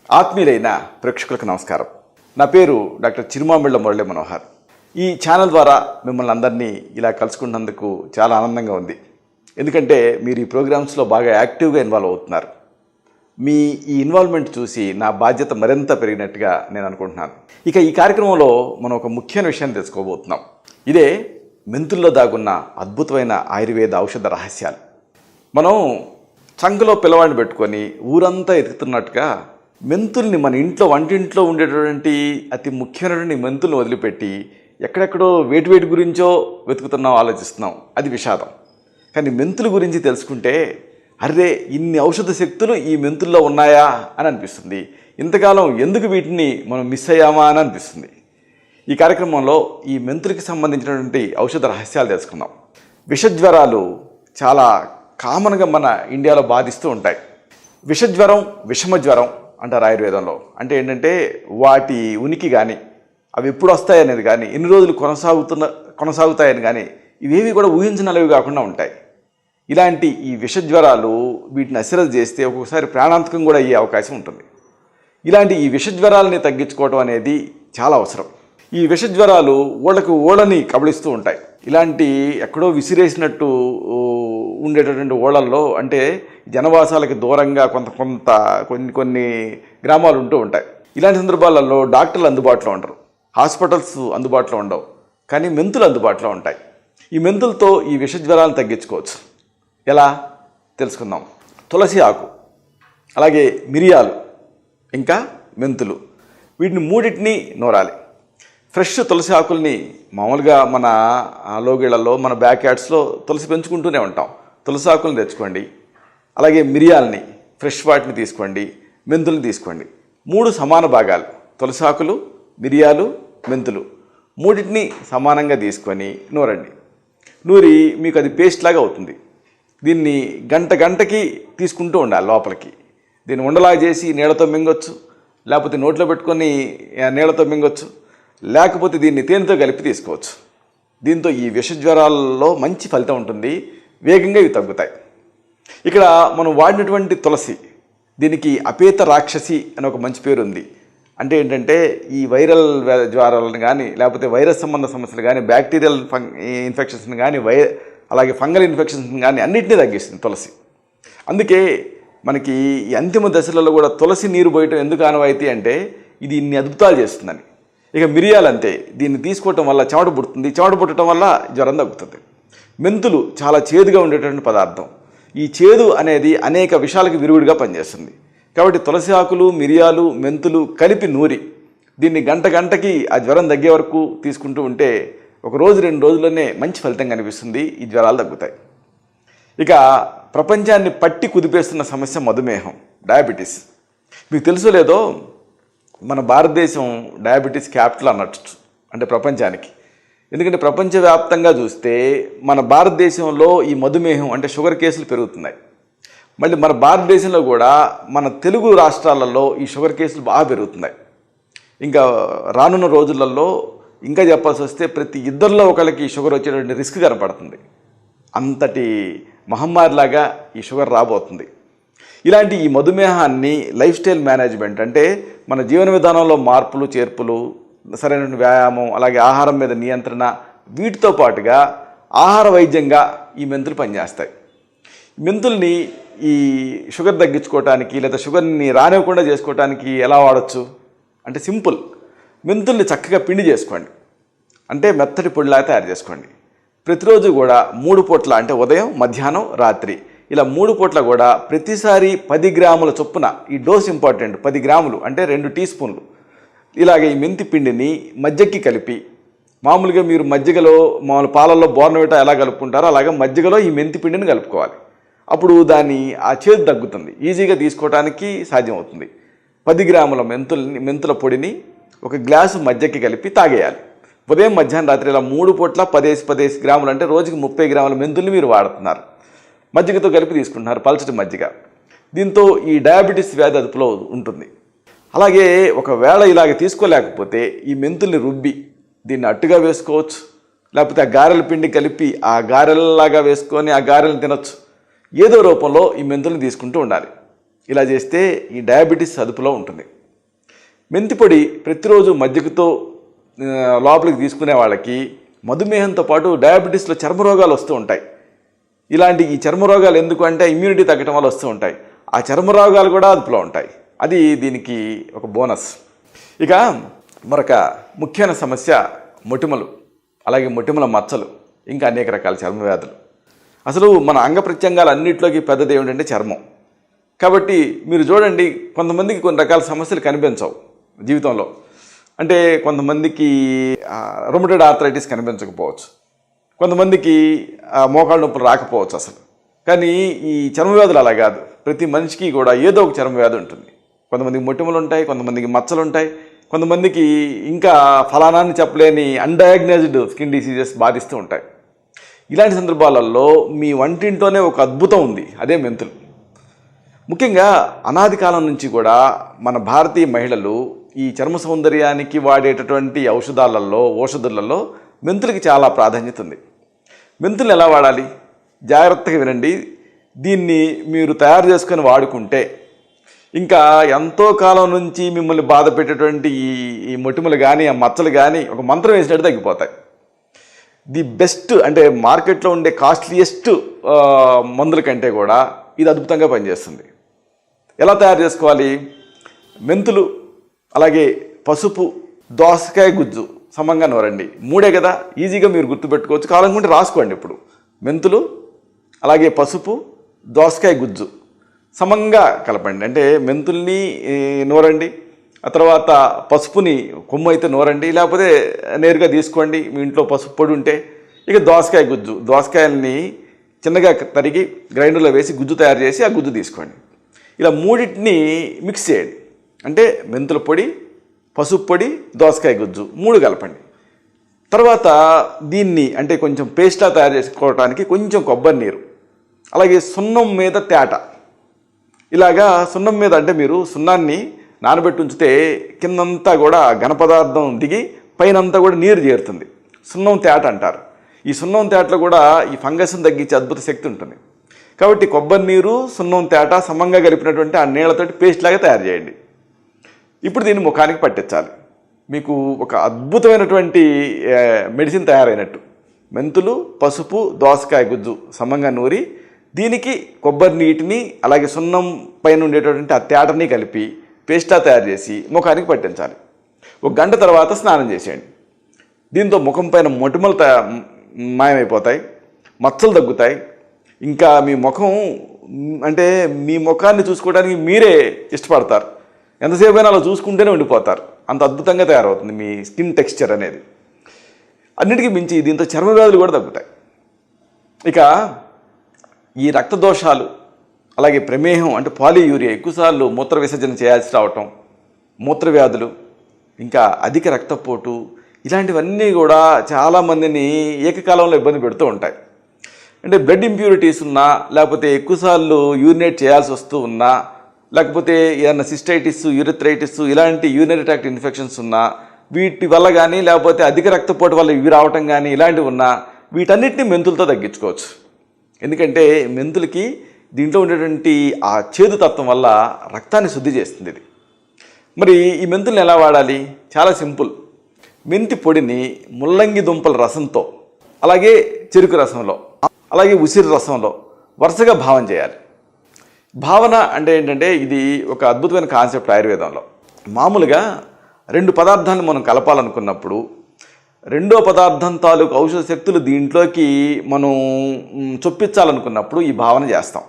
ఆత్మీయులైన ప్రేక్షకులకు నమస్కారం. నా పేరు డాక్టర్ చిరుమామిళ్ళ మురళీ మనోహర్. ఈ ఛానల్ ద్వారా మిమ్మల్ని అందరినీ ఇలా కలుసుకున్నందుకు చాలా ఆనందంగా ఉంది. ఎందుకంటే మీరు ఈ ప్రోగ్రామ్స్లో బాగా యాక్టివ్గా ఇన్వాల్వ్ అవుతున్నారు. మీ ఈ ఇన్వాల్వ్మెంట్ చూసి నా బాధ్యత మరింత పెరిగినట్టుగా నేను అనుకుంటున్నాను. ఇక ఈ కార్యక్రమంలో మనం ఒక ముఖ్యమైన విషయాన్ని తెలుసుకోబోతున్నాం. ఇదే మెంతుల్లో దాగున్న అద్భుతమైన ఆయుర్వేద ఔషధ రహస్యాలు. మనం చంకలో పిల్లవాడిని పెట్టుకొని ఊరంతా ఎత్తుతున్నట్టుగా మెంతుల్ని మన ఇంట్లో వంటింట్లో ఉండేటటువంటి అతి ముఖ్యమైనటువంటి మెంతుల్ని వదిలిపెట్టి ఎక్కడెక్కడో వేటి గురించో వెతుకుతున్నాం, ఆలోచిస్తున్నాం. అది విషాదం. కానీ మెంతుల గురించి తెలుసుకుంటే అరే ఇన్ని ఔషధ శక్తులు ఈ మెంతుల్లో ఉన్నాయా అని అనిపిస్తుంది. ఇంతకాలం ఎందుకు వీటిని మనం మిస్ అయ్యామా అని అనిపిస్తుంది. ఈ కార్యక్రమంలో ఈ మెంతులకి సంబంధించినటువంటి ఔషధ రహస్యాలు తెలుసుకుందాం. విషజ్వరాలు చాలా కామన్గా మన ఇండియాలో బాధిస్తూ ఉంటాయి. విషజ్వరం, విషమ జ్వరం అంటారు ఆయుర్వేదంలో. అంటే ఏంటంటే వాటి ఉనికి కానీ అవి ఎప్పుడు వస్తాయనేది కానీ ఎన్ని రోజులు కొనసాగుతాయని కానీ ఇవేవి కూడా ఊహించనలవి కాకుండా ఉంటాయి. ఇలాంటి ఈ విషజ్వరాలు వీటిని అశ్రద్ధ చేస్తే ఒక్కొక్కసారి ప్రాణాంతకం కూడా అయ్యే అవకాశం ఉంటుంది. ఇలాంటి ఈ విషజ్వరాలని తగ్గించుకోవడం అనేది చాలా అవసరం. ఈ విషజ్వరాలు ఓళ్ళని కబళిస్తూ ఉంటాయి. ఇలాంటి ఎక్కడో విసిరేసినట్టు ఉండేటటువంటి ఓళ్ళల్లో అంటే జనవాసాలకి దూరంగా కొన్ని గ్రామాలు ఉంటూ ఉంటాయి. ఇలాంటి సందర్భాలలో డాక్టర్లు అందుబాటులో ఉండరు, హాస్పిటల్స్ అందుబాటులో ఉండవు, కానీ మెంతులు అందుబాటులో ఉంటాయి. ఈ మెంతులతో ఈ విషజ్వరాలను తగ్గించుకోవచ్చు. ఎలా తెలుసుకుందాం. తులసి ఆకు, అలాగే మిరియాలు, ఇంకా మెంతులు, వీటిని మూడింటిని నూరాలి. ఫ్రెష్ తులసి ఆకుల్ని మామూలుగా మన లోగిళ్లలో మన బ్యాక్ యార్డ్స్లో తులసి పెంచుకుంటూనే ఉంటాం. తులసి ఆకుల్ని తెచ్చుకోండి. అలాగే మిరియాలని ఫ్రెష్ వాటిని తీసుకోండి, మెంతుల్ని తీసుకోండి. 3 సమాన భాగాలు తులసి ఆకులు, మిరియాలు, మెంతులు మూడింటిని సమానంగా తీసుకొని నూరండి. నూరి మీకు అది పేస్ట్ లాగా అవుతుంది. దీన్ని గంటకి తీసుకుంటూ ఉండాలి లోపలికి. దీన్ని ఉండలాగా చేసి నీళ్ళతో మింగొచ్చు, లేకపోతే నోట్లో పెట్టుకొని నీళ్ళతో మింగొచ్చు, లేకపోతే దీన్ని తేనెతో కలిపి తీసుకోవచ్చు. దీంతో ఈ విషజ్వరాల్లో మంచి ఫలితం ఉంటుంది, వేగంగా ఇవి తగ్గుతాయి. ఇక్కడ మనం వాడినటువంటి తులసి, దీనికి అపేత రాక్షసి అని ఒక మంచి పేరు ఉంది. అంటే ఏంటంటే ఈ వైరల్ జ్వరాలను కానీ లేకపోతే వైరస్ సంబంధ సమస్యలు కానీ బ్యాక్టీరియల్ ఇన్ఫెక్షన్స్ని కానీ అలాగే ఫంగల్ ఇన్ఫెక్షన్స్ కానీ అన్నింటినీ తగ్గిస్తుంది తులసి. అందుకే మనకి ఈ అంతిమ దశలలో కూడా తులసి నీరు పోయటం ఎందుకు ఆనవాయితీ అంటే ఇది ఇన్ని అద్భుతాలు చేస్తుందని. ఇక మిరియాలు అంతే, దీన్ని తీసుకోవటం వల్ల చెమట పుడుతుంది, చెమట పుట్టడం వల్ల జ్వరం తగ్గుతుంది. మెంతులు చాలా చేదుగా ఉండేటువంటి పదార్థం. ఈ చేదు అనేది అనేక విషయాలకు విరుగుడుగా పనిచేస్తుంది. కాబట్టి తులసి ఆకులు, మిరియాలు, మెంతులు కలిపి నూరి దీన్ని గంటకి ఆ జ్వరం తగ్గే వరకు తీసుకుంటూ ఉంటే 1 రోజు 2 రోజుల్లోనే మంచి ఫలితం కనిపిస్తుంది. ఈ జ్వరాలు తగ్గుతాయి. ఇక ప్రపంచాన్ని పట్టి కుదిపేస్తున్న సమస్య మధుమేహం, డయాబెటీస్. మీకు తెలుసో లేదో మన భారతదేశం డయాబెటీస్ క్యాపిటల్ అన్నట్టు అంటే ప్రపంచానికి. ఎందుకంటే ప్రపంచవ్యాప్తంగా చూస్తే మన భారతదేశంలో ఈ మధుమేహం అంటే షుగర్ కేసులు పెరుగుతున్నాయి. మళ్ళీ మన భారతదేశంలో కూడా మన తెలుగు రాష్ట్రాలలో ఈ షుగర్ కేసులు బాగా పెరుగుతున్నాయి. ఇంకా రానున్న రోజులలో ఇంకా చెప్పాల్సి వస్తే ప్రతి ఇద్దరిలో ఒకరికి షుగర్ వచ్చేటువంటి రిస్క్ కనపడుతుంది. అంతటి మహమ్మారిలాగా ఈ షుగర్ రాబోతుంది. ఇలాంటి ఈ మధుమేహాన్ని లైఫ్ స్టైల్ మేనేజ్మెంట్ అంటే మన జీవన విధానంలో మార్పులు చేర్పులు, సరైన వ్యాయామం, అలాగే ఆహారం మీద నియంత్రణ, వీటితో పాటుగా ఆహార వైద్యంగా ఈ మెంతులు పనిచేస్తాయి. మెంతుల్ని ఈ షుగర్ తగ్గించుకోవటానికి లేదా షుగర్ని రానివ్వకుండా చేసుకోవటానికి ఎలా వాడచ్చు అంటే సింపుల్. మెంతుల్ని చక్కగా పిండి చేసుకోండి, అంటే మెత్తటి పొడిలాగా తయారు చేసుకోండి. ప్రతిరోజు కూడా 3 పూట్ల అంటే ఉదయం, మధ్యాహ్నం, రాత్రి ఇలా 3 పూట్ల కూడా ప్రతిసారి 10 గ్రాముల చొప్పున, ఈ డోస్ ఇంపార్టెంట్, 10 గ్రాములు అంటే 2 టీ స్పూన్లు ఇలాగ ఈ మెంతి పిండిని మజ్జిగకి కలిపి, మామూలుగా మీరు మజ్జిగలో మామూలు పాలల్లో బోర్నవిటా ఎలా కలుపుకుంటారో అలాగే మజ్జిగలో ఈ మెంతి పిండిని కలుపుకోవాలి. అప్పుడు దాని ఆ చేదు తగ్గుతుంది, ఈజీగా తీసుకోవడానికి సాధ్యం అవుతుంది. 10 గ్రాముల మెంతుల పొడిని 1 గ్లాసు మజ్జిగకి కలిపి తాగేయాలి. ఉదయం, మధ్యాహ్నం, రాత్రి ఇలా 3 పూట్ల 10 గ్రాములు అంటే రోజుకి 30 గ్రాముల మెంతుల్ని మీరు వాడుతున్నారు. మజ్జిగతో కలిపి తీసుకుంటున్నారు, పల్చటి మజ్జిగ. దీంతో ఈ డయాబెటీస్ వ్యాధి అదుపులో ఉంటుంది. అలాగే ఒకవేళ ఇలాగ తీసుకోలేకపోతే ఈ మెంతుల్ని రుబ్బి దీన్ని అట్టుగా వేసుకోవచ్చు, లేకపోతే ఆ గారెల పిండి కలిపి ఆ గారెలలాగా వేసుకొని ఆ గారెలను తినొచ్చు. ఏదో రూపంలో ఈ మెంతుల్ని తీసుకుంటూ ఉండాలి. ఇలా చేస్తే ఈ డయాబెటీస్ అదుపులో ఉంటుంది. మెంతి పొడి ప్రతిరోజు మజ్జిగతో లోపలికి తీసుకునే వాళ్ళకి మధుమేహంతో పాటు డయాబెటీస్లో చర్మరోగాలు వస్తూ ఉంటాయి. ఇలాంటి ఈ చర్మరోగాలు ఎందుకు అంటే ఇమ్యూనిటీ తగ్గటం వల్ల వస్తూ ఉంటాయి. ఆ చర్మరోగాలు కూడా అదుపులో ఉంటాయి. అది దీనికి ఒక బోనస్. ఇక మరొక ముఖ్యమైన సమస్య మొటిమలు, అలాగే మొటిమల మచ్చలు, ఇంకా అనేక రకాల చర్మ వ్యాధులు. అసలు మన అంగ ప్రత్యంగాలు అన్నింటిలోకి పెద్దది ఏమిటంటే చర్మం. కాబట్టి మీరు చూడండి, కొంతమందికి కొన్ని రకాల సమస్యలు కనిపించవు జీవితంలో. అంటే కొంతమందికి రొమటైడ్ ఆర్థరైటిస్ కనిపించకపోవచ్చు, కొంతమందికి మోకాళ్ళ నొప్పులు రాకపోవచ్చు అసలు. కానీ ఈ చర్మ వ్యాధులు అలా కాదు. ప్రతి మనిషికి కూడా ఏదో ఒక చర్మ వ్యాధి ఉంటుంది. కొంతమందికి మొటిమలు ఉంటాయి, కొంతమందికి మచ్చలు ఉంటాయి, కొంతమందికి ఇంకా ఫలానాన్ని చెప్పలేని అన్డయాగ్నైజ్డ్ స్కిన్ డిసీజెస్ బాధిస్తూ ఉంటాయి. ఇలాంటి సందర్భాలలో మీ వంటింట్లోనే ఒక అద్భుతం ఉంది, అదే మెంతులు. ముఖ్యంగా అనాది కాలం నుంచి కూడా మన భారతీయ మహిళలు ఈ చర్మ సౌందర్యానికి వాడేటటువంటి ఔషధాలలో మెంతులకి చాలా ప్రాధాన్యత ఉంది. మెంతులు ఎలా వాడాలి జాగ్రత్తగా వినండి. దీన్ని మీరు తయారు చేసుకొని వాడుకుంటే ఇంకా ఎంతో కాలం నుంచి మిమ్మల్ని బాధ పెట్టేటువంటి ఈ మొటిమలు కానీ ఆ మచ్చలు కానీ ఒక మంత్రం వేసినట్టు తగ్గిపోతాయి. ది బెస్ట్ అంటే మార్కెట్లో ఉండే కాస్ట్లీయెస్ట్ మందుల కంటే కూడా ఇది అద్భుతంగా పనిచేస్తుంది. ఎలా తయారు చేసుకోవాలి? మెంతులు, అలాగే పసుపు, దోసకాయ గుజ్జు సమంగా నూరండి. 3 కదా, ఈజీగా మీరు గుర్తుపెట్టుకోవచ్చు. కావాలనుకుంటే రాసుకోండి. ఇప్పుడు మెంతులు, అలాగే పసుపు, దోసకాయ గుజ్జు సమంగా కలపండి. అంటే మెంతుల్ని నూరండి, ఆ తర్వాత పసుపుని కొమ్ము అయితే నూరండి, లేకపోతే నేరుగా తీసుకోండి మీ ఇంట్లో పసుపు పొడి ఉంటే. ఇక దోసకాయ గుజ్జు, దోసకాయల్ని చిన్నగా తరిగి గ్రైండర్లో వేసి గుజ్జు తయారు చేసి ఆ గుజ్జు తీసుకోండి. ఇలా మూడింటిని మిక్స్ చేయండి. అంటే మెంతుల పొడి, పసుపు పొడి, దోసకాయ గుజ్జు 3 కలపండి. తర్వాత దీన్ని అంటే కొంచెం పేస్ట్లా తయారు చేసుకోవడానికి కొంచెం కొబ్బరి నీరు, అలాగే సున్నం మీద తేట. ఇలాగా సున్నం మీద అంటే మీరు సున్నాన్ని నానబెట్టి ఉంచితే కిందంతా కూడా ఘనపదార్థం దిగి పైనంతా కూడా నీరు చేరుతుంది. సున్నం తేట అంటారు. ఈ సున్నం తేటలో కూడా ఈ ఫంగస్ని తగ్గించే అద్భుత శక్తి ఉంటుంది. కాబట్టి కొబ్బరి నీరు, సున్నం తేట సమంగా కలిపినటువంటి ఆ నీళ్లతోటి పేస్ట్ లాగా తయారు చేయండి. ఇప్పుడు దీన్ని ముఖానికి పట్టించాలి. మీకు ఒక అద్భుతమైనటువంటి మెడిసిన్ తయారైనట్టు. మెంతులు, పసుపు, దోసకాయ గుజ్జు సమంగా నూరి దీనికి కొబ్బరి నీటిని అలాగే సున్నం పైన ఉండేటటువంటి ఆ తేటని కలిపి పేస్టా తయారు చేసి ముఖానికి పట్టించాలి. 1 గంట తర్వాత స్నానం చేసేయండి. దీంతో ముఖం పైన మొటిమలు మాయమైపోతాయి, మచ్చలు తగ్గుతాయి. ఇంకా మీ ముఖం అంటే మీ ముఖాన్ని చూసుకోవడానికి మీరే ఇష్టపడతారు. ఎంతసేపు అయినా అలా చూసుకుంటూనే ఉండిపోతారు. అంత అద్భుతంగా తయారవుతుంది మీ స్కిన్ టెక్స్చర్ అనేది. అన్నిటికీ మించి దీంతో చర్మ వ్యాధులు కూడా తగ్గుతాయి. ఇక ఈ రక్త దోషాలు, అలాగే ప్రమేహం అంటే పాలియూరియా, ఎక్కువసార్లు మూత్ర విసర్జన చేయాల్సి రావటం, మూత్ర వ్యాధులు, ఇంకా అధిక రక్తపోటు, ఇలాంటివన్నీ కూడా చాలామందిని ఏకకాలంలో ఇబ్బంది పెడుతూ ఉంటాయి. అంటే బ్లడ్ ఇంప్యూరిటీస్ ఉన్నా, లేకపోతే ఎక్కువసార్లు యూరినేట్ చేయాల్సి వస్తూ ఉన్నా, లేకపోతే ఏదైనా సిస్టైటిస్, యూరిథ్రైటిస్ ఇలాంటి యూరినరీ ట్రాక్ట్ ఇన్ఫెక్షన్స్ ఉన్నా, వీటి వల్ల కానీ లేకపోతే అధిక రక్తపోటు వల్ల ఇవి రావటం కానీ ఇలాంటివి ఉన్నా వీటన్నిటిని మెంతులతో తగ్గించుకోవచ్చు. ఎందుకంటే మెంతులకి దీంట్లో ఉండేటువంటి ఆ చేదు తత్వం వల్ల రక్తాన్ని శుద్ధి చేస్తుంది ఇది. మరి ఈ మెంతుల్ని ఎలా వాడాలి? చాలా సింపుల్. మెంతి పొడిని ముల్లంగి దుంపల రసంతో, అలాగే చెరుకు రసంలో, అలాగే ఉసిరి రసంలో వరుసగా భావన చేయాలి. భావన అంటే ఏంటంటే ఇది ఒక అద్భుతమైన కాన్సెప్ట్ ఆయుర్వేదంలో. మామూలుగా 2 పదార్థాలను మనం కలపాలనుకున్నప్పుడు రెండో పదార్థం తాలూకు ఔషధ శక్తులు దీంట్లోకి మనం చొప్పించాలనుకున్నప్పుడు ఈ భావన చేస్తాం.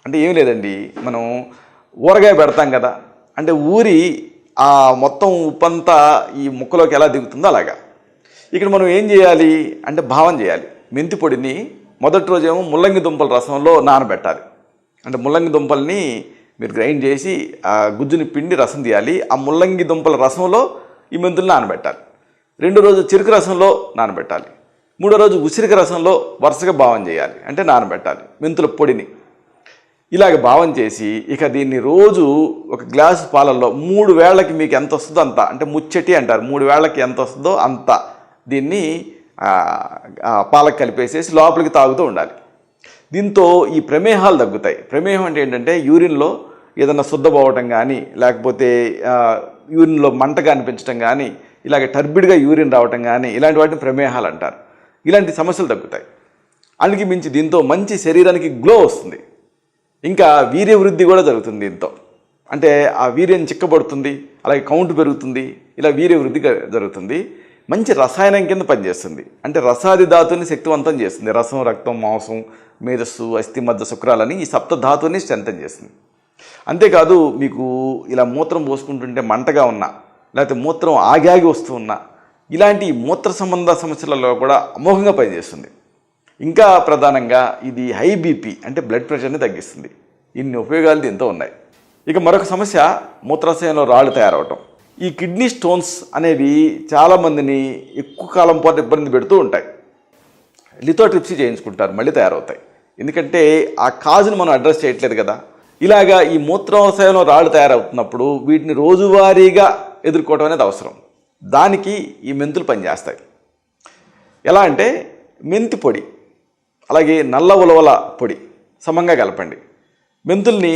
అంటే ఏం లేదండి, మనం ఊరగాయ పెడతాం కదా, అంటే ఊరి ఆ మొత్తం ఉప్పంతా ఈ ముక్కలోకి ఎలా దిగుతుందో అలాగా ఇక్కడ మనం ఏం చేయాలి అంటే భావన చేయాలి. మెంతి పొడిని మొదటి రోజేమో ముల్లంగి దుంపల రసంలో నానబెట్టాలి. అంటే ముల్లంగి దుంపల్ని మీరు గ్రైండ్ చేసి ఆ గుజ్జుని పిండి రసం తీయాలి. ఆ ముల్లంగి దుంపల రసంలో ఈ మెంతులు నానబెట్టాలి. 2వ రోజు చెరుకు రసంలో నానబెట్టాలి. 3వ రోజు ఉసిరిక రసంలో వరుసగా భావం చేయాలి, అంటే నానబెట్టాలి మెంతుల పొడిని. ఇలాగ భావం చేసి ఇక దీన్ని రోజు 1 గ్లాసు పాలల్లో 3 వేళకి మీకు ఎంత వస్తుందో అంత, అంటే ముచ్చటి అంటారు, 3 వేళకి ఎంత వస్తుందో అంత దీన్ని పాలకు కలిపేసేసి లోపలికి తాగుతూ ఉండాలి. దీంతో ఈ ప్రమేహాలు తగ్గుతాయి. ప్రమేహం అంటే ఏంటంటే యూరిన్లో ఏదైనా శుద్ధపోవటం కానీ, లేకపోతే యూరిన్లో మంటగా అనిపించడం కానీ, ఇలాగ టర్బిడ్గా యూరిన్ రావటం కానీ, ఇలాంటి వాటిని ప్రమేహాలు అంటారు. ఇలాంటి సమస్యలు తగ్గుతాయి. అందుకే మించి దీంతో మంచి శరీరానికి గ్లో వస్తుంది. ఇంకా వీర్య వృద్ధి కూడా జరుగుతుంది దీంతో. అంటే ఆ వీర్యం చిక్కబడుతుంది, అలాగే కౌంట్ పెరుగుతుంది, ఇలా వీర్య వృద్ధి జరుగుతుంది. మంచి రసాయనం కింద పనిచేస్తుంది. అంటే రసాది ధాతుని శక్తివంతం చేస్తుంది. రసం, రక్తం, మాంసం, మేధస్సు, అస్థి, మధ్య, శుక్రాలని ఈ సప్త ధాతుని స్ట్రెంథన్ చేస్తుంది. అంతేకాదు మీకు ఇలా మూత్రం పోసుకుంటుంటే మంటగా ఉన్నా, లేకపోతే మూత్రం ఆగి వస్తూ ఉన్నా, ఇలాంటి మూత్ర సంబంధ సమస్యలలో కూడా అమోఘంగా పనిచేస్తుంది. ఇంకా ప్రధానంగా ఇది హై బీపీ అంటే బ్లడ్ ప్రెషర్ని తగ్గిస్తుంది. ఇన్ని ఉపయోగాలు దీంతో ఉన్నాయి. ఇక మరొక సమస్య మూత్రాశయంలో రాళ్ళు తయారవటం. ఈ కిడ్నీ స్టోన్స్ అనేవి చాలామందిని ఎక్కువ కాలం పాటు ఇబ్బంది పెడుతూ ఉంటాయి. లిథోట్రిప్సీ చేయించుకుంటారు, మళ్ళీ తయారవుతాయి. ఎందుకంటే ఆ కాజును మనం అడ్రస్ చేయట్లేదు కదా. ఇలాగా ఈ మూత్రాశయంలో రాళ్ళు తయారవుతున్నప్పుడు వీటిని రోజువారీగా ఎదుర్కోవడం అనేది అవసరం. దానికి ఈ మెంతులు పనిచేస్తాయి. ఎలా అంటే మెంతి పొడి, అలాగే నల్ల ఉలవల పొడి సమంగా కలపండి. మెంతుల్ని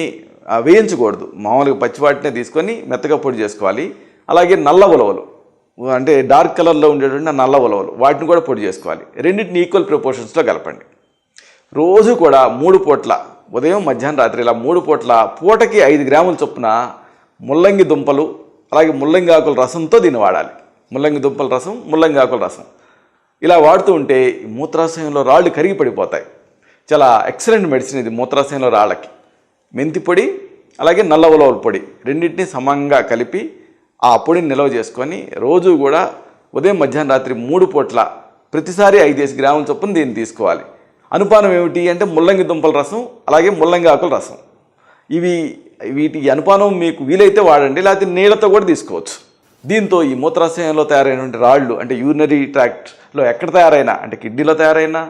వేయించకూడదు, మామూలుగా పచ్చివాటినే తీసుకొని మెత్తగా పొడి చేసుకోవాలి. అలాగే నల్ల ఉలవలు అంటే డార్క్ కలర్లో ఉండేటువంటి నల్ల ఉలవలు, వాటిని కూడా పొడి చేసుకోవాలి. రెండింటిని ఈక్వల్ ప్రపోర్షన్స్లో కలపండి. రోజు కూడా 3 పూట్ల, ఉదయం, మధ్యాహ్నం, రాత్రి, ఇలా 3 పూట్ల పూటకి 5 గ్రాముల చొప్పున ముల్లంగి దుంపలు, అలాగే ముల్లంగి ఆకుల రసంతో దీన్ని వాడాలి. ముల్లంగి దుంపల రసం, ముల్లంగి ఆకుల రసం ఇలా వాడుతూ ఉంటే మూత్రాశయంలో రాళ్ళు కరిగి పడిపోతాయి. చాలా ఎక్సలెంట్ మెడిసిన్ ఇది మూత్రాశయంలో రాళ్ళకి. మెంతి పొడి అలాగే నల్ల ఉలవల పొడి రెండింటినీ సమంగా కలిపి ఆ పొడిని నిల్వ చేసుకొని రోజు కూడా ఉదయం, మధ్యాహ్నం, రాత్రి 3 పూట్ల ప్రతిసారి 5 గ్రాముల చొప్పున దీన్ని తీసుకోవాలి. అనుపానం ఏమిటి అంటే ముల్లంగి దుంపల రసం, అలాగే ముల్లంగి ఆకుల రసం. వీటి అనుపానం మీకు వీలైతే వాడండి, లేకపోతే నీళ్ళతో కూడా తీసుకోవచ్చు. దీంతో ఈ మూత్రాశయంలో తయారైనటువంటి రాళ్ళు అంటే యూరినరీ ట్రాక్ట్లో ఎక్కడ తయారైనా, అంటే కిడ్నీలో తయారైనా,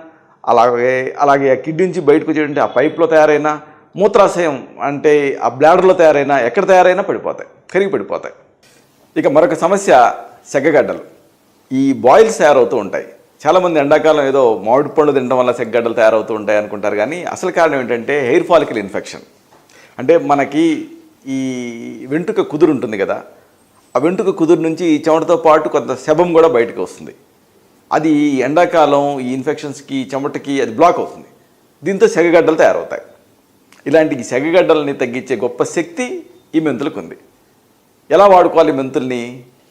అలాగే ఆ కిడ్నీ నుంచి బయటకు వచ్చేటువంటి ఆ పైప్లో తయారైనా, మూత్రాశయం అంటే ఆ బ్లాడర్లో తయారైనా, ఎక్కడ తయారైనా పడిపోతాయి, కరిగి పడిపోతాయి. ఇక మరొక సమస్య సెగ్గగడ్డలు. ఈ బాయిల్స్ తయారవుతూ ఉంటాయి. చాలామంది ఎండాకాలం ఏదో మామిడి పండు తినడం వల్ల సెగ్గడ్డలు తయారవుతూ ఉంటాయి అనుకుంటారు. కానీ అసలు కారణం ఏంటంటే హెయిర్ ఫాలికల్ ఇన్ఫెక్షన్. అంటే మనకి ఈ వెంట్రుక కుదురు ఉంటుంది కదా, ఆ వెంట్రుక కుదురు నుంచి చెమటతో పాటు కొంత శబం కూడా బయటకు వస్తుంది. అది ఎండాకాలం ఈ ఇన్ఫెక్షన్స్కి, చెమటకి అది బ్లాక్ అవుతుంది. దీంతో సెగగడ్డలు తయారవుతాయి. ఇలాంటి ఈ సెగగడ్డలని తగ్గించే గొప్ప శక్తి ఈ మెంతులకు ఉంది. ఎలా వాడుకోవాలి మెంతుల్ని?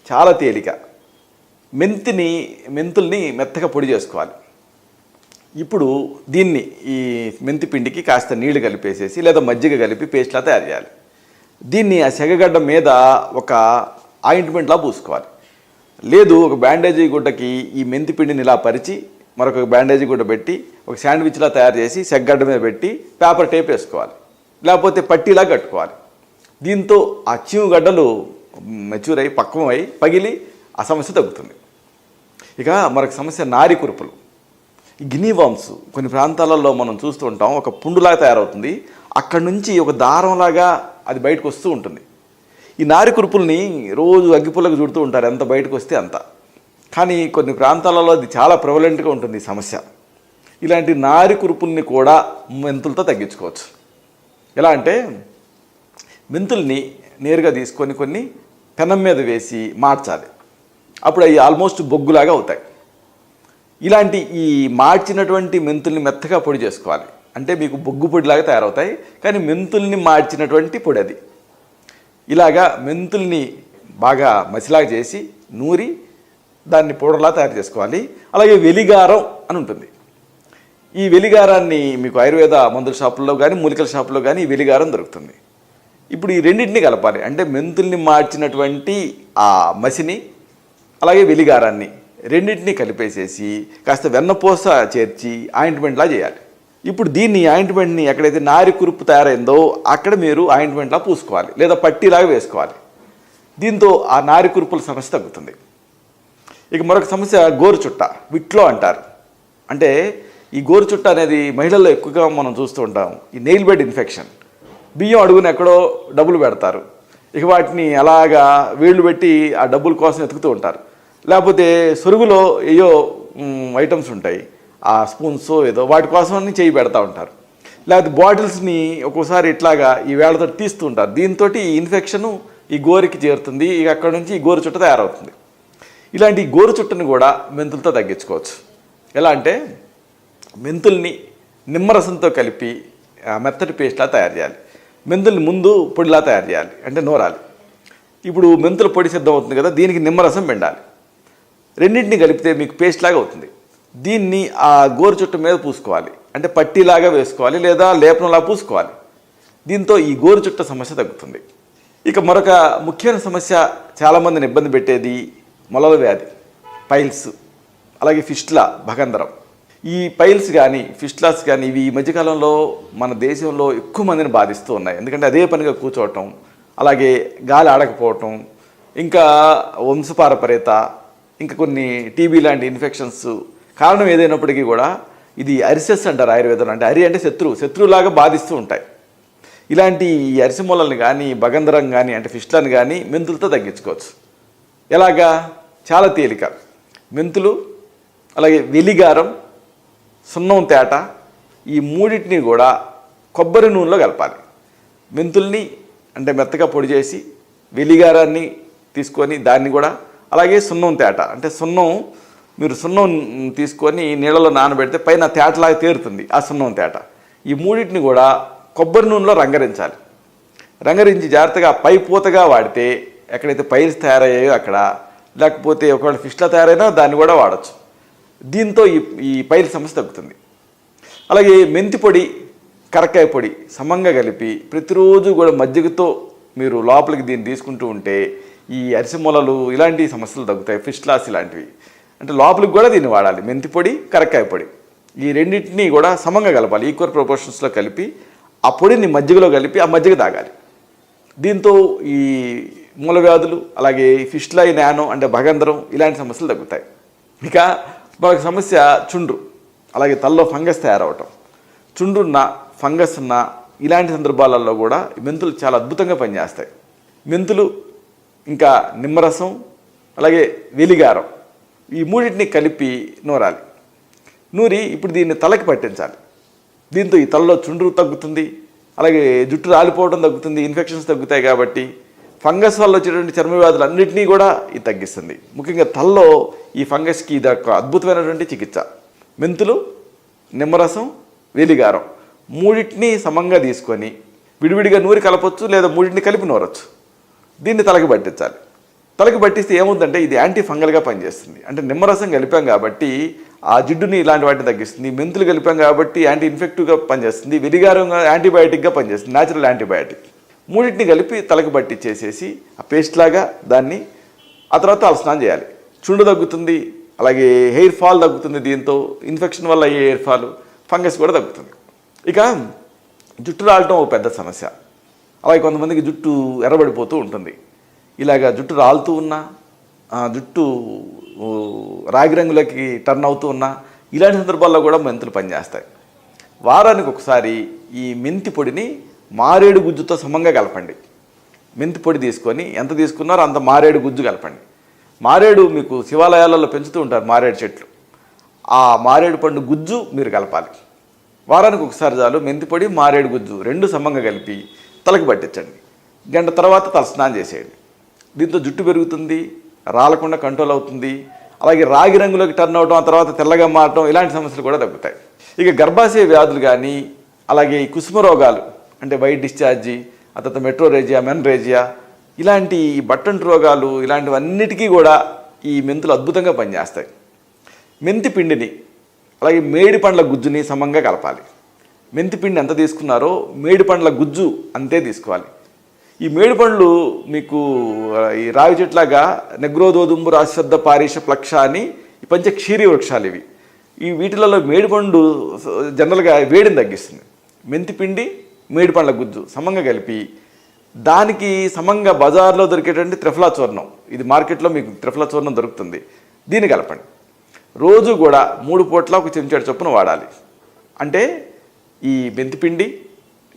చాలా తేలిక. మెంతుల్ని మెత్తగా పొడి చేసుకోవాలి. ఇప్పుడు దీన్ని ఈ మెంతి పిండికి కాస్త నీళ్లు కలిపేసేసి లేదా మజ్జిగ కలిపి పేస్ట్లా తయారు చేయాలి. దీన్ని ఆ సెగగడ్డ మీద ఒక ఆయింట్మెంట్లా పూసుకోవాలి. లేదు ఒక బ్యాండేజీ గుడ్డకి ఈ మెంతి పిండిని ఇలా పరిచి మరొక బ్యాండేజీ గుడ్డ పెట్టి ఒక శాండ్విచ్లా తయారు చేసి సెగ్గడ్డ మీద పెట్టి పేపర్ టేప్ వేసుకోవాలి, లేకపోతే పట్టీలా కట్టుకోవాలి. దీంతో ఆ చీముగడ్డలు మెచ్యూర్ అయ్యి పక్వం అయి పగిలి ఆ సమస్య తగ్గుతుంది. ఇక మరొక సమస్య నారి కురుపులు. ఈ గినీ వామ్స్ కొన్ని ప్రాంతాలలో మనం చూస్తూ ఉంటాం, ఒక పుండులాగా తయారవుతుంది. అక్కడి నుంచి ఒక దారంలాగా అది బయటకు వస్తూ ఉంటుంది. ఈ నారి కురుపుల్ని రోజు అగ్గిపుల్లకు చుడుతూ ఉంటారు, ఎంత బయటకు వస్తే అంత. కానీ కొన్ని ప్రాంతాలలో అది చాలా ప్రివలెంట్గా ఉంటుంది ఈ సమస్య. ఇలాంటి నారి కురుపుల్ని కూడా మెంతులతో తగ్గించుకోవచ్చు. ఎలా అంటే మెంతుల్ని నేరుగా తీసుకొని కొన్ని పెనం మీద వేసి మార్చాలి. అప్పుడు అవి ఆల్మోస్ట్ బొగ్గులాగా అవుతాయి. ఇలాంటి ఈ మార్చినటువంటి మెంతుల్ని మెత్తగా పొడి చేసుకోవాలి. అంటే మీకు బొగ్గు పొడిలాగా తయారవుతాయి, కానీ మెంతుల్ని మార్చినటువంటి పొడి అది. ఇలాగా మెంతుల్ని బాగా మసిలాగా చేసి నూరి దాన్ని పౌడర్లా తయారు చేసుకోవాలి. అలాగే వెలిగారం అని ఉంటుంది. ఈ వెలిగారాన్ని మీకు ఆయుర్వేద మందుల షాపుల్లో కానీ మూలికల షాపుల్లో కానీ ఈ వెలిగారం దొరుకుతుంది. ఇప్పుడు ఈ రెండింటిని కలపాలి. అంటే మెంతుల్ని మార్చినటువంటి ఆ మసిని అలాగే వెలిగారాన్ని రెండింటినీ కలిపేసేసి కాస్త వెన్నపూస చేర్చి ఆయింట్మెంట్లా చేయాలి. ఇప్పుడు దీన్ని ఆయింట్మెంట్ని ఎక్కడైతే నారి కురుపు తయారైందో అక్కడ మీరు ఆయింట్మెంట్లా పూసుకోవాలి, లేదా పట్టీలాగా వేసుకోవాలి. దీంతో ఆ నారి కురుపుల సమస్య తగ్గుతుంది. ఇక మరొక సమస్య గోరుచుట్ట, విట్లో అంటారు. అంటే ఈ గోరుచుట్ట అనేది మహిళల్లో ఎక్కువగా మనం చూస్తూ ఉంటాం. ఈ నెయిల్ బెడ్ ఇన్ఫెక్షన్. బియ్యం అడుగున ఎక్కడో డబ్బులు పెడతారు, ఇక వాటిని అలాగా వేళ్ళు పెట్టి ఆ డబ్బుల కోసం ఎతుకుతూ ఉంటారు. లేకపోతే సొరుగులో ఏయో ఐటమ్స్ ఉంటాయి, ఆ స్పూన్స్ ఏదో, వాటి కోసం చేయి పెడతా ఉంటారు. లేకపోతే బాటిల్స్ని ఒక్కోసారి ఇట్లాగా ఈ వేళతో తీస్తూ ఉంటారు. దీంతో ఇన్ఫెక్షను ఈ గోరికి చేరుతుంది. ఇక అక్కడ నుంచి ఈ గోరు చుట్ట తయారవుతుంది. ఇలాంటి గోరు చుట్టని కూడా మెంతులతో తగ్గించుకోవచ్చు. ఎలా అంటే మెంతుల్ని నిమ్మరసంతో కలిపి మెత్తటి పేస్ట్లా తయారు చేయాలి. మెంతుల్ని ముందు పొడిలా తయారు చేయాలి, అంటే నూరాలి. ఇప్పుడు మెంతుల పొడి సిద్ధం అవుతుంది కదా, దీనికి నిమ్మరసం పిండాలి. రెండింటిని కలిపితే మీకు పేస్ట్ లాగా అవుతుంది. దీన్ని ఆ గోరు చుట్ట మీద పూసుకోవాలి, అంటే పట్టీలాగా వేసుకోవాలి లేదా లేపనంలా పూసుకోవాలి. దీంతో ఈ గోరు చుట్ట సమస్య తగ్గుతుంది. ఇక మరొక ముఖ్యమైన సమస్య చాలామందిని ఇబ్బంది పెట్టేది మొలల వ్యాధి, పైల్స్, అలాగే ఫిస్టులా, భగంధరం. ఈ పైల్స్ కానీ ఫిస్టులాస్ కానీ ఇవి ఈ మధ్యకాలంలో మన దేశంలో ఎక్కువ మందిని బాధిస్తూ ఉన్నాయి. ఎందుకంటే అదే పనిగా కూర్చోవటం, అలాగే గాలి ఆడకపోవటం, ఇంకా వంశపారపర్యత, ఇంకా కొన్ని టీబీ లాంటి ఇన్ఫెక్షన్స్. కారణం ఏదైనప్పటికీ కూడా ఇది అరిసెస్ అంటారు ఆయుర్వేదంలో. అంటే అరి అంటే శత్రువులాగా బాధిస్తూ ఉంటాయి. ఇలాంటి ఈ అరిసె మూలల్ని కానీ భగంధరం కానీ అంటే ఫిస్టులను కానీ మెంతులతో తగ్గించుకోవచ్చు. ఎలాగా? చాలా తేలిక. మెంతులు, అలాగే వెలిగారం, సున్నం తేట, ఈ మూడింటిని కూడా కొబ్బరి నూనెలో కలపాలి. మెంతుల్ని అంటే మెత్తగా పొడి చేసి, వెలిగారాన్ని తీసుకొని దాన్ని కూడా, అలాగే సున్నం తేట అంటే మీరు సున్నం తీసుకొని నీళ్ళలో నానబెడితే పైన తేటలాగా తేరుతుంది ఆ సున్నం తేట. ఈ మూడింటిని కూడా కొబ్బరి నూనెలో రంగరించాలి. రంగరించి జాగ్రత్తగా పై పూతగా వాడితే ఎక్కడైతే పైల్స్ తయారయ్యాయో అక్కడ, లేకపోతే ఒకవేళ ఫిష్లా తయారైనా దాన్ని కూడా వాడచ్చు. దీంతో ఈ పైల్ సమస్య తగ్గుతుంది. అలాగే మెంతి పొడి, కరక్కాయ పొడి సమంగా కలిపి ప్రతిరోజు కూడా మజ్జిగతో మీరు లోపలికి దీన్ని తీసుకుంటూ ఉంటే ఈ అరిసె మొలలు ఇలాంటి సమస్యలు తగ్గుతాయి. ఫిస్టులాస్ ఇలాంటివి. అంటే లోపలికి కూడా దీన్ని వాడాలి. మెంతి పొడి, కరక్కాయ పొడి ఈ రెండింటినీ కూడా సమంగా కలపాలి. ఈక్వల్ ప్రపోర్షన్స్లో కలిపి ఆ పొడిని మజ్జిగలో కలిపి ఆ మజ్జిగ తాగాలి. దీంతో ఈ మూల వ్యాధులు, అలాగే ఫిస్టులా, నానో అంటే భగంధరం ఇలాంటి సమస్యలు తగ్గుతాయి. ఇక మరొక సమస్య చుండ్రు, అలాగే తలలో ఫంగస్ తయారవటం. చుండ్రున్న, ఫంగస్ ఉన్న ఇలాంటి సందర్భాలలో కూడా మెంతులు చాలా అద్భుతంగా పనిచేస్తాయి. మెంతులు, ఇంకా నిమ్మరసం, అలాగే వెలిగారం ఈ మూడింటిని కలిపి నూరాలి. నూరి ఇప్పుడు దీన్ని తలకి పట్టించాలి. దీంతో ఈ తలలో చుండ్రు తగ్గుతుంది, అలాగే జుట్టు రాలిపోవడం తగ్గుతుంది, ఇన్ఫెక్షన్స్ తగ్గుతాయి. కాబట్టి ఫంగస్ వల్ల వచ్చేటువంటి చర్మ వ్యాధులు అన్నింటినీ కూడా ఇది తగ్గిస్తుంది. ముఖ్యంగా తలలో ఈ ఫంగస్కి ఇది ఒక అద్భుతమైనటువంటి చికిత్స. మెంతులు, నిమ్మరసం, వెలిగారం మూడింటిని సమంగా తీసుకొని విడివిడిగా నూరి కలపొచ్చు, లేదా మూడింటిని కలిపి నూరొచ్చు. దీన్ని తలకి పట్టించాలి. తలకి పట్టిస్తే ఏముందంటే ఇది యాంటీ ఫంగల్గా పనిచేస్తుంది. అంటే నిమ్మరసం కలిపాం కాబట్టి ఆ జిడ్డుని ఇలాంటి వాటిని తగ్గిస్తుంది. మెంతులు కలిపాం కాబట్టి యాంటీ ఇన్ఫెక్టివ్గా పనిచేస్తుంది. వెలిగారం యాంటీబయాటిక్గా పనిచేస్తుంది, న్యాచురల్ యాంటీబయాటిక్. మూడింటిని కలిపి తలకి పట్టించేసేసి ఆ పేస్ట్ లాగా దాన్ని ఆ తర్వాత తలస్నానం చేయాలి. చుండు తగ్గుతుంది, అలాగే హెయిర్ ఫాల్ తగ్గుతుంది. దీంతో ఇన్ఫెక్షన్ వల్ల అయ్యే హెయిర్ ఫాల్, ఫంగస్ కూడా తగ్గుతుంది. ఇక జుట్టు రాలటం ఒక పెద్ద సమస్య. అలాగే కొంతమందికి జుట్టు ఎర్రబడిపోతూ ఉంటుంది. ఇలాగ జుట్టు రాలుతూ ఉన్నా, జుట్టు రాగి రంగులకి టర్న్ అవుతూ ఉన్నా ఇలాంటి సందర్భాల్లో కూడా మెంతులు పనిచేస్తాయి. వారానికి ఒకసారి ఈ మెంతి పొడిని మారేడు గుజ్జుతో సమంగా కలపండి. మెంతి పొడి తీసుకొని ఎంత తీసుకున్నారో అంత మారేడు గుజ్జు కలపండి. మారేడు మీకు శివాలయాలలో పెంచుతూ ఉంటారు, మారేడు చెట్లు. ఆ మారేడు పండు గుజ్జు మీరు కలపాలి. వారానికి ఒకసారి చాలు. మెంతి పొడి, మారేడు గుజ్జు రెండు సమంగా కలిపి తలకి పట్టించండి. గంట తర్వాత తలస్నానం చేసేయండి. దీంతో జుట్టు పెరుగుతుంది, రాలకుండా కంట్రోల్ అవుతుంది. అలాగే రాగి రంగులోకి టర్న్ అవడం, ఆ తర్వాత తెల్లగా మారటం ఇలాంటి సమస్యలు కూడా తగ్గుతాయి. ఇక గర్భాశయ వ్యాధులు కానీ, అలాగే ఈ కుసుమ రోగాలు అంటే వైట్ డిశ్చార్జి, ఆ తర్వాత మెట్రోరేజియా, మెన్రేజియా ఇలాంటి బట్టంటు రోగాలు ఇలాంటివన్నిటికీ కూడా ఈ మెంతులు అద్భుతంగా పనిచేస్తాయి. మెంతి పిండిని, అలాగే మేడి పండ్ల గుజ్జుని సమంగా కలపాలి. మెంతి పిండి ఎంత తీసుకున్నారో మేడి పండ్ల గుజ్జు అంతే తీసుకోవాలి. ఈ మేడి పండ్లు మీకు ఈ రావి చెట్లాగా నెగ్రోదోదుంబు రాశ్వద్ధ పారీష ప్లక్ష అని ఈ పంచక్షీరి వృక్షాలు ఇవి. ఈ వీటిలలో మేడిపండు జనరల్గా వేడిని తగ్గిస్తుంది. మెంతిపిండి, మేడి పండ్ల గుజ్జు సమంగా కలిపి దానికి సమంగా బజార్లో దొరికేటువంటి త్రిఫలా చూర్ణం, ఇది మార్కెట్లో మీకు త్రిఫలా చూర్ణం దొరుకుతుంది, దీన్ని కలపండి. రోజు కూడా 3 పూట్ల ఒక చెంచాడు చొప్పున వాడాలి. అంటే ఈ మెంతిపిండి,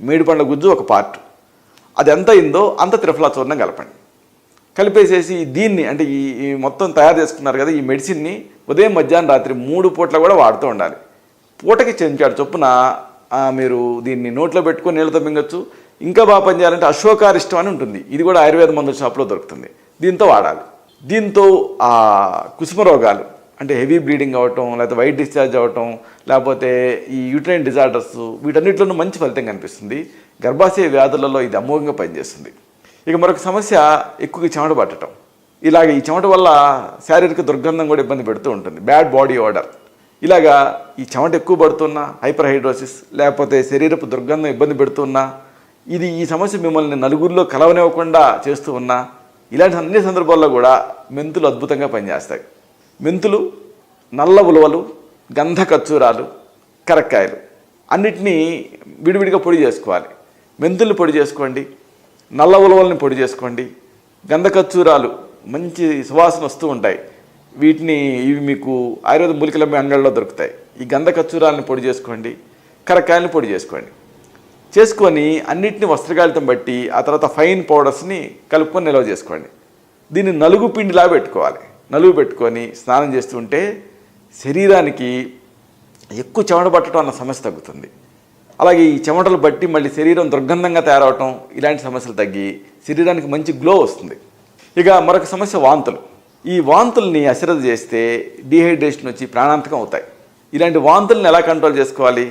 మేడి పండ్ల గుజ్జు ఒక పార్ట్, అది ఎంత అయిందో అంత త్రిఫలా చూర్ణం కలపండి. కలిపేసేసి దీన్ని అంటే ఈ మొత్తం తయారు చేసుకున్నారు కదా, ఈ మెడిసిన్ని ఉదయం, మధ్యాహ్నం, రాత్రి 3 పూట్ల కూడా వాడుతూ ఉండాలి. పూటకి చెంచాడు చొప్పున మీరు దీన్ని నోట్లో పెట్టుకొని నీళ్ళతో మింగచ్చు. ఇంకా బాగా పనిచేయాలంటే అశ్వకారిష్టం అని ఉంటుంది, ఇది కూడా ఆయుర్వేద మందుల షాప్లో దొరుకుతుంది, దీంతో వాడాలి. దీంతో కుసుమ రోగాలు అంటే హెవీ బ్లీడింగ్ అవ్వటం, లేకపోతే వైట్ డిశ్చార్జ్ అవ్వటం, లేకపోతే ఈ యూట్రైన్ డిజార్డర్స్, వీటన్నిటిలోనూ మంచి ఫలితం కనిపిస్తుంది. గర్భాశయ వ్యాధులలో ఇది అమోఘంగా పనిచేస్తుంది. ఇక మరొక సమస్య ఎక్కువగా చెమట పట్టడం. ఇలాగ ఈ చెమట వల్ల శారీరక దుర్గంధం కూడా ఇబ్బంది పెడుతూ ఉంటుంది, బ్యాడ్ బాడీ ఓడర్. ఇలాగా ఈ చెమట ఎక్కువ పడుతున్నా, హైపర్ హైడ్రోసిస్, లేకపోతే శరీరపు దుర్గంధం ఇబ్బంది పెడుతున్నా, ఈ సమస్య మిమ్మల్ని నలుగురిలో కలవనివ్వకుండా చేస్తూ ఉన్నా, ఇలాంటి అన్ని సందర్భాల్లో కూడా మెంతులు అద్భుతంగా పనిచేస్తాయి. మెంతులు, నల్ల ఉలవలు, గంధ కచ్చూరాలు, కరక్కాయలు అన్నిటినీ విడివిడిగా పొడి చేసుకోవాలి. మెంతుల్ని పొడి చేసుకోండి, నల్ల ఉలవల్ని పొడి చేసుకోండి, గంధ కచ్చూరాలు మంచి సువాసన వస్తూ ఉంటాయి, ఇవి మీకు ఆయుర్వేద మూలికల అంగళ్ళలో దొరుకుతాయి. ఈ గంధ కచ్చూరాలని పొడి చేసుకోండి, కరక్కాయలని పొడి చేసుకొని అన్నిటిని వస్త్రగాలితం బట్టి ఆ తర్వాత ఫైన్ పౌడర్స్ని కలుపుకొని నిల్వ చేసుకోండి. దీన్ని నలుగు పిండిలా పెట్టుకోవాలి. నలుగు పెట్టుకొని స్నానం చేస్తుంటే శరీరానికి ఎక్కువ చెమట పట్టడం అన్న సమస్య తగ్గుతుంది. అలాగే ఈ చెమటలు బట్టి మళ్ళీ శరీరం దుర్గంధంగా తయారవటం, ఇలాంటి సమస్యలు తగ్గి శరీరానికి మంచి గ్లో వస్తుంది. ఇక మరొక సమస్య వాంతులు. ఈ వాంతుల్ని అశ్రద్ధ చేస్తే డీహైడ్రేషన్ వచ్చి ప్రాణాంతకం అవుతాయి. ఇలాంటి వాంతుల్ని ఎలా కంట్రోల్ చేసుకోవాలి,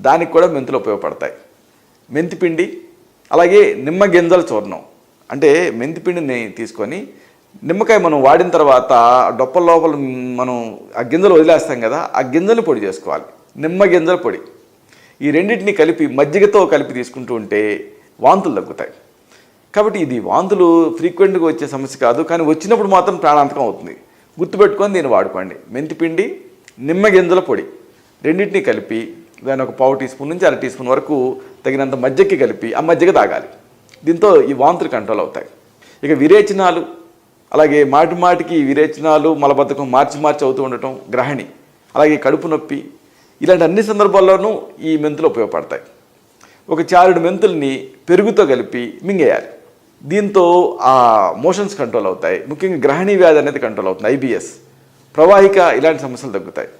దానికి కూడా మెంతులు ఉపయోగపడతాయి. మెంతిపిండి, అలాగే నిమ్మ గింజల చూర్ణం. అంటే మెంతిపిండిని తీసుకొని నిమ్మకాయ మనం వాడిన తర్వాత డొప్పల లోపల మనం ఆ గింజలు వదిలేస్తాం కదా, ఆ గింజలు పొడి చేసుకోవాలి. నిమ్మ గింజల పొడి, ఈ రెండింటిని కలిపి మజ్జిగతో కలిపి తీసుకుంటూ ఉంటే వాంతులు తగ్గుతాయి. కాబట్టి ఇది వాంతులు ఫ్రీక్వెంట్గా వచ్చే సమస్య కాదు, కానీ వచ్చినప్పుడు మాత్రం ప్రాణాంతకం అవుతుంది. గుర్తుపెట్టుకొని దీన్ని వాడుకోండి. మెంతిపిండి, నిమ్మ గింజల పొడి రెండింటినీ కలిపి దాని ఒక పావు టీ స్పూన్ నుంచి అర టీ స్పూన్ వరకు తగినంత మజ్జిగకి కలిపి ఆ మజ్జిగ తాగాలి. దీంతో ఈ వాంతులు కంట్రోల్ అవుతాయి. ఇక విరేచనాలు, అలాగే మాటికి విరేచనాలు, మలబద్ధకం మార్చి అవుతూ ఉండటం, గ్రహణి, అలాగే కడుపు నొప్పి, ఇలాంటి అన్ని సందర్భాల్లోనూ ఈ మెంతులు ఉపయోగపడతాయి. ఒక చారుడు మెంతుల్ని పెరుగుతో కలిపి మింగేయాలి. దీంతో ఆ మోషన్స్ కంట్రోల్ అవుతాయి. ముఖ్యంగా గ్రహణి వ్యాధి అనేది కంట్రోల్ అవుతుంది, ఐబిఎస్, ప్రవాహిక, ఇలాంటి సమస్యలు తగ్గుతాయి.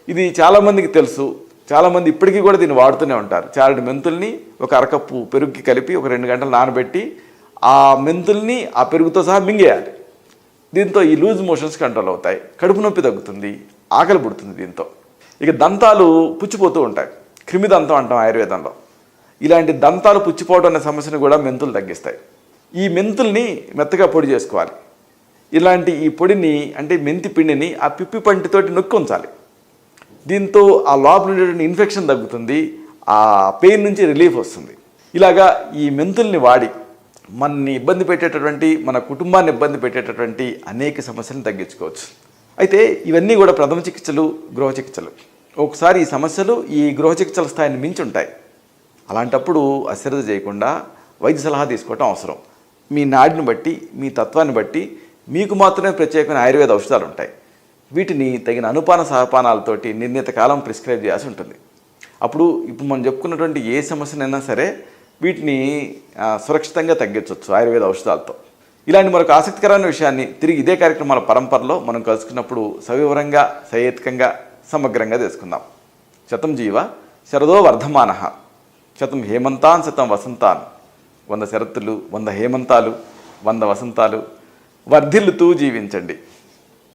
ఇది చాలామందికి తెలుసు, చాలామంది ఇప్పటికీ కూడా దీన్ని వాడుతూనే ఉంటారు. చారుడు మెంతుల్ని ఒక అరకప్పు పెరుగుకి కలిపి ఒక 2 గంటలు నానబెట్టి ఆ మెంతుల్ని ఆ పెరుగుతో సహా మింగేయాలి. దీంతో ఈ లూజ్ మోషన్స్ కంట్రోల్ అవుతాయి, కడుపు నొప్పి తగ్గుతుంది, ఆకలి పుడుతుంది దీంతో. ఇక దంతాలు పుచ్చిపోతూ ఉంటాయి, క్రిమి దంతం అంటాం ఆయుర్వేదంలో. ఇలాంటి దంతాలు పుచ్చిపోవడం అనే సమస్యను కూడా మెంతులు తగ్గిస్తాయి. ఈ మెంతుల్ని మెత్తగా పొడి చేసుకోవాలి. ఇలాంటి ఈ పొడిని అంటే మెంతి పిండిని ఆ పిప్పి పంటితోటి నొక్కి ఉంచాలి. దీంతో ఆ లోపల ఉండేటువంటి ఇన్ఫెక్షన్ తగ్గుతుంది, ఆ పెయిన్ నుంచి రిలీఫ్ వస్తుంది. ఇలాగా ఈ మెంతుల్ని వాడి మనని ఇబ్బంది పెట్టేటటువంటి, మన కుటుంబాన్ని ఇబ్బంది పెట్టేటటువంటి అనేక సమస్యలను తగ్గించుకోవచ్చు. అయితే ఇవన్నీ కూడా ప్రథమ చికిత్సలు, గృహ చికిత్సలు. ఒకసారి ఈ సమస్యలు ఈ గృహ చికిత్సల స్థాయిని మించి ఉంటాయి. అలాంటప్పుడు అశ్రద్ధ చేయకుండా వైద్య సలహా తీసుకోవటం అవసరం. మీ నాడిని బట్టి, మీ తత్వాన్ని బట్టి మీకు మాత్రమే ప్రత్యేకమైన ఆయుర్వేద ఔషధాలు ఉంటాయి. వీటిని తగిన అనుపాన సహపానాలతోటి నిర్ణీత కాలం ప్రిస్క్రైబ్ చేయాల్సి ఉంటుంది. ఇప్పుడు మనం చెప్పుకున్నటువంటి ఏ సమస్యనైనా సరే వీటిని సురక్షితంగా తగ్గించవచ్చు ఆయుర్వేద ఔషధాలతో. ఇలాంటి మరొక ఆసక్తికరమైన విషయాన్ని తిరిగి ఇదే కార్యక్రమాల పరంపరలో మనం కలుసుకున్నప్పుడు సవివరంగా, సహేతుకంగా, సమగ్రంగా తెలుసుకుందాం. శతం జీవ శరదో వర్ధమానః, శతం హేమంతాన్ శతం వసంతాన్. 100 శరత్తులు, 100 హేమంతాలు, 100 వసంతాలు, వర్ధిల్లుతూ జీవించండి.